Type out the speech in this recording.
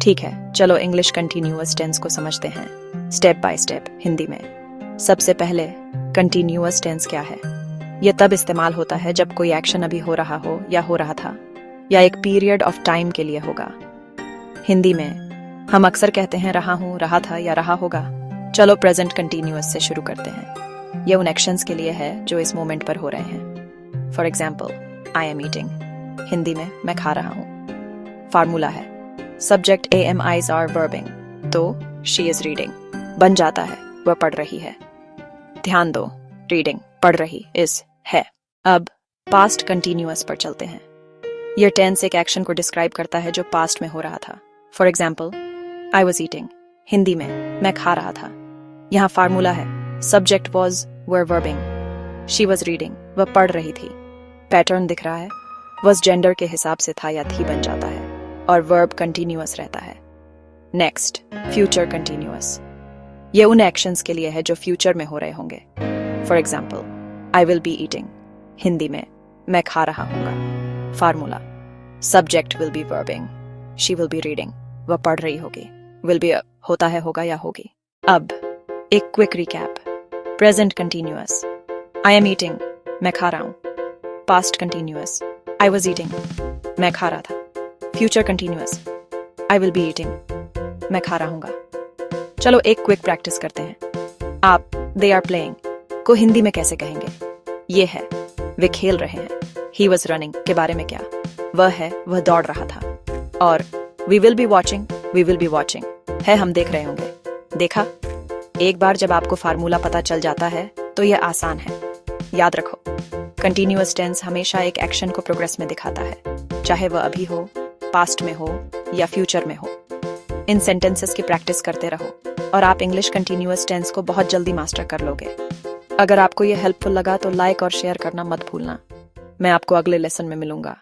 ठीक है, चलो इंग्लिश कंटिन्यूअस टेंस को समझते हैं स्टेप बाय स्टेप हिंदी में। सबसे पहले कंटिन्यूअस टेंस क्या है? यह तब इस्तेमाल होता है जब कोई एक्शन अभी हो रहा हो या हो रहा था या एक पीरियड ऑफ टाइम के लिए होगा। हिंदी में हम अक्सर कहते हैं रहा हूं, रहा था या रहा होगा। चलो प्रेजेंट कंटिन्यूअस से शुरू करते हैं। ये उन एक्शंस के लिए है जो इस मोमेंट पर हो रहे हैं। For example, I am eating, Hindi में मैं खा रहा हूं। फार्मूला है सब्जेक्ट AMIs आर वर्बिंग, तो शी इज रीडिंग बन जाता है वह पढ़ रही है। ध्यान दो, रीडिंग पढ़ रही इज है। अब पास्ट कंटिन्यूअस पर चलते हैं। यह टेंस एक एक्शन को डिस्क्राइब करता है जो पास्ट में हो रहा था। For example, I was eating, Hindi में मैं खा रहा था। यहाँ फार्मूला है subject was verb verbing, she was reading वह पढ़ रही थी। पैटर्न दिख रहा है, वॉज जेंडर के हिसाब से था या थी बन जाता है और वर्ब कंटिन्यूअस रहता है। Next, future continuous. ये उन एक्शंस के लिए है जो फ्यूचर में हो रहे होंगे। For example, I will be eating, Hindi में मैं खा रहा हूंगा। Formula subject will be verbing, she will be reading वह पढ़ रही होगी। विल बी होता है होगा या होगी। अब एक quick recap. Present continuous, I am eating मैं खा रहा हूं। Past continuous, I was eating मैं खा रहा था। Future continuous, I will be eating मैं खा रहा हूंगा। चलो एक क्विक प्रैक्टिस करते हैं। आप दे आर प्लेइंग को हिंदी में कैसे कहेंगे? ये है वे खेल रहे हैं। ही वॉज रनिंग के बारे में क्या? वह है वह दौड़ रहा था। और वी विल बी वॉचिंग है हम देख रहे होंगे। देखा, एक बार जब आपको फार्मूला पता चल जाता है तो यह आसान है। याद रखो, कंटिन्यूअस टेंस हमेशा एक एक्शन को प्रोग्रेस में दिखाता है, चाहे वह अभी हो, पास्ट में हो या फ्यूचर में हो। इन सेंटेंसेस की प्रैक्टिस करते रहो और आप इंग्लिश कंटिन्यूअस टेंस को बहुत जल्दी मास्टर कर लोगे। अगर आपको यह हेल्पफुल लगा तो लाइक और शेयर करना मत भूलना। मैं आपको अगले लेसन में मिलूंगा।